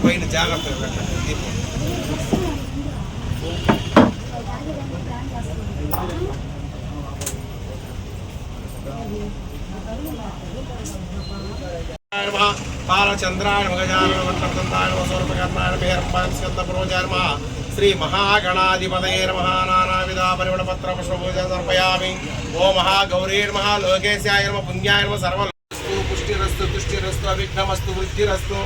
పైన జాగ్రత్తగా పెట్టండి దీపం. బాలచంద్రాయ మగజాయ సౌరభకర్ణాయ మేహర్పాయ శ్రీ మహాగణాధిపతయే నమః. నానావిధ పరిమళపత్ర పుష్పపూజ సమర్పయామి. ఓ మహాగౌరీ నమః, లోకేశాయ నమః, పుణ్యాయ నమః. సర్వ పుష్టిరస్తు తుష్టిరస్తు అవిఘ్నమస్తు వృద్ధిరస్తు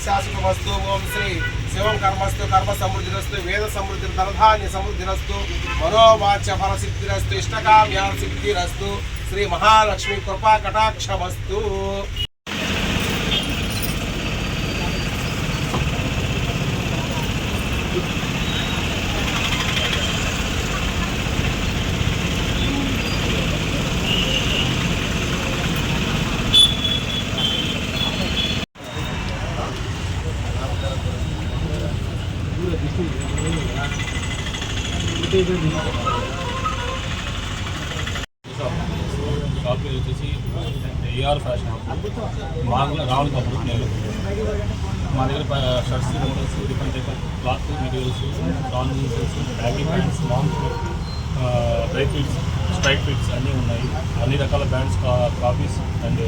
శాశ్వతమస్తు. ఓం శ్రీ శివం కర్మస్తు కర్మ సమృద్ధిరస్తు వేద సమృద్ధి ధనధాన్య సమృద్ధిరస్తు మనోవాచ్య ఫలసిద్ధిరస్తు ఇష్టకామ్య సిద్ధిరస్తు. శ్రీ మహాలక్ష్మి కృపా కటాక్షమస్తు. షాప్ పేరు వచ్చేసి ఏఆర్ ఫ్యాషన్ మామూలుగా రావణ కప్పుడు నేను మా దగ్గర shirts models different type of cloth materials డాన్ జీన్సెస్ baggy pants long dry fits straight fits అన్నీ ఉన్నాయి. అన్ని రకాల brands copies and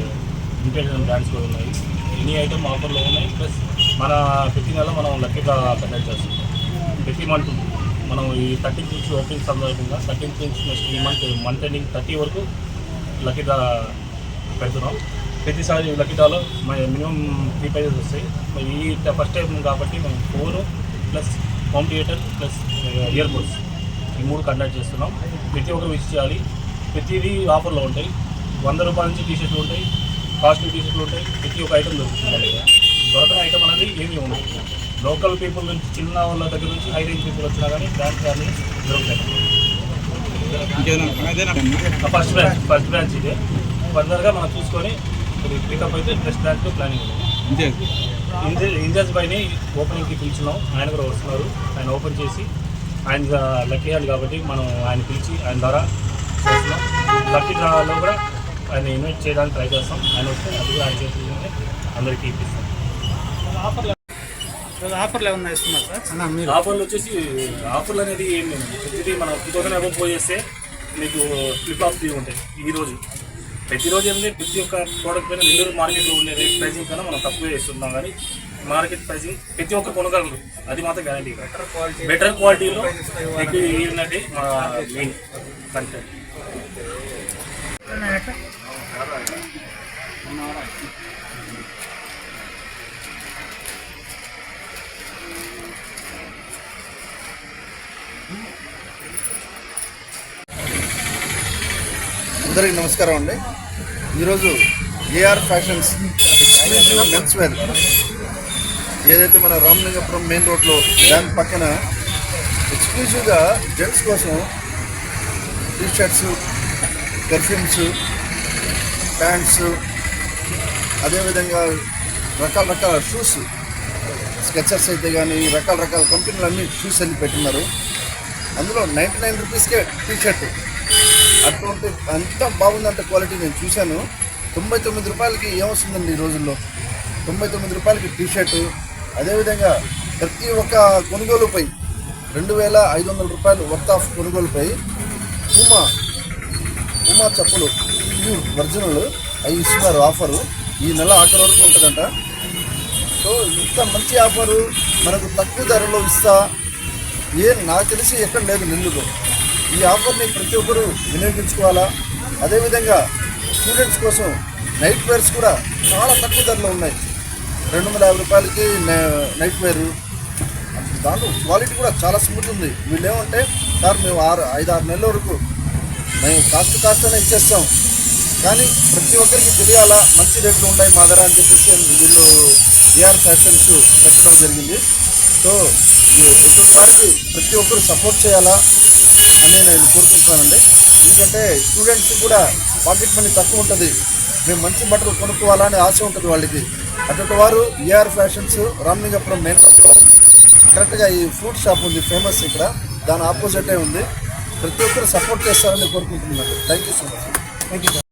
international brands కూడా ఉన్నాయి. ఎనీ ఐటమ్ ఆఫర్లో ఉన్నాయి. ప్లస్ మన ప్రతి నెల మనం లక్కీగా కండక్ట్ చేస్తాం. ప్రతి మంత్ మనం ఈ 13th నుంచి ఓపెనింగ్ సందర్భంగా 13th నుంచి నెక్స్ట్ ఈ మంత్ ఎండింగ్ 30 వరకు లక్కీ డ్రా పెడుతున్నాం. ప్రతిసారి లక్కీ డ్రాలో మినిమం 3 ప్రైజెస్ వస్తాయి. ఈ ఫస్ట్ టైం కాబట్టి మేము 4 plus home theatre plus ear buds ఈ 3 కండక్ట్ చేస్తున్నాం. ప్రతి ఒక్కరు విజిట్ చేయాలి. ప్రతిదీ ఆఫర్లో ఉంటాయి. 100 రూపాయల నుంచి టీషర్ట్లు ఉంటాయి, కాస్ట్లీ టీషర్ట్లు ఉంటాయి. ప్రతి ఒక్క ఐటమ్ దొరుకుతుంది. దొరకని ఐటమ్ అనేది ఏమీ ఉండదు. లోకల్ పీపుల్ నుంచి చిన్న వాళ్ళ దగ్గర నుంచి హై రేంజ్ పీపుల్ వచ్చినా కానీ బ్రాంచ్ కానీ దొరుకుతాయి. ఫస్ట్ బ్రాంచ్ ఇదే. ఫర్దర్గా మనం చూసుకొని పికప్ అయితే నెక్స్ట్ బ్రాంచ్లో ప్లానింగ్ ఉంది. ఇంజాజ్ పైన ఓపెనింగ్కి పిలిచినాం. ఆయన కూడా వస్తున్నారు. ఆయన ఓపెన్ చేసి ఆయన లక్కీ హ్యాండ్ కాబట్టి మనం ఆయన పిలిచి ఆయన ద్వారా చేస్తున్నాం. లక్కీ డ్రాలో కూడా ఆయన ఇన్వైట్ చేయడానికి ట్రై చేస్తాం. ఆయన వస్తే అది కూడా ఆయన చేసి అందరికీ ఇప్పిస్తాం. ఆఫర్లు ఏమన్నా ఇస్తున్నారు సార్? మీరు ఆఫర్లు వచ్చేసి ఆఫర్లు అనేది ఏం లేదు. ప్రతిదీ మనం 2000 అబౌవ్ పోయేస్తే మీకు ఫ్లిప్ ఆఫ్ ఉంటాయి. ఈరోజు ప్రతిరోజు ఏంటంటే ప్రతి ఒక్క ప్రోడక్ట్ పైన నెల్లూరు మార్కెట్లో ఉండే రేట్ ప్రైసింగ్ కన్నా మనం తక్కువే ఇస్తున్నాం. కానీ మార్కెట్ ప్రైసింగ్ ప్రతి ఒక్క కొనగలరు, అది మాత్రం గ్యారంటీ. బెటర్ క్వాలిటీలో మీకు ఏంటంటే మా మెయిన్ కంటెంట్. అందరికీ నమస్కారం అండి. ఈరోజు AR fashions exclusive men's wear ఏదైతే మన రామలింగపురం మెయిన్ రోడ్లో దాని పక్కన ఎక్స్క్లూజివ్గా జెంట్స్ కోసం టీషర్ట్స్, పెర్ఫ్యూమ్స్, ప్యాంట్స్, అదేవిధంగా రకరకాల షూస్, స్కెచర్స్ అయితే కానీ రకరకాల కంపెనీలు అన్నీ షూస్ అన్ని పెట్టున్నారు. అందులో 99 రూపీస్కే టీషర్ట్. అటువంటి అంత బాగుందంటే క్వాలిటీ నేను చూశాను. 99 రూపాయలకి ఏమొస్తుందండి ఈ రోజుల్లో? 99 రూపాయలకి టీషర్టు. అదేవిధంగా ప్రతి ఒక్క కొనుగోలుపై 2500 రూపాయలు వర్త్ ఆఫ్ కొనుగోలుపై పూమా చెప్పులు ప్యూర్ ఒరిజినల్ అవి ఇస్తున్నారు. ఆఫరు ఈ నెల ఆఖరి వరకు ఉంటుందంట. సో ఇంత మంచి ఆఫరు మనకు తక్కువ ధరలో ఇస్తా నాకు తెలిసి ఎక్కడ లేదు నెల్లూరులో. ఈ ఆఫర్ని ప్రతి ఒక్కరూ వినియోగించుకోవాలా. అదేవిధంగా స్టూడెంట్స్ కోసం నైట్ వేర్స్ కూడా చాలా తక్కువ ధరలో ఉన్నాయి. 250 రూపాయలకి నైట్ వేరు. దాంట్లో క్వాలిటీ కూడా చాలా స్మూత్ ఉంది. వీళ్ళు ఏమంటే సార్ మేము 5-6 నెలల వరకు మేము కాస్తనే ఇచ్చేస్తాం, కానీ ప్రతి ఒక్కరికి తెలియాలా మంచి రేట్లు ఉన్నాయి మా దగ్గర అని చెప్పేసి వీళ్ళు ఏఆర్ ఫ్యాషన్స్ పెట్టడం జరిగింది. సో దానికి ప్రతి ఒక్కరు సపోర్ట్ చేయాలా అని నేను కోరుకుంటున్నానండి. ఎందుకంటే స్టూడెంట్స్ కూడా పాకెట్ మనీ తక్కువ ఉంటుంది, మేము మంచి బట్టలు కొనుక్కోవాలని ఆశ ఉంటుంది వాళ్ళకి. అటువంటి వారు ఏఆర్ ఫ్యాషన్స్ రామలింగపురం మెయిన్ కరెక్ట్గా ఈ ఫ్రూట్ షాప్ ఉంది ఫేమస్ ఇక్కడ, దాని ఆపోజిటే ఉంది. ప్రతి ఒక్కరు సపోర్ట్ చేస్తారని కోరుకుంటున్నాను. Thank you so much. Thank you sir.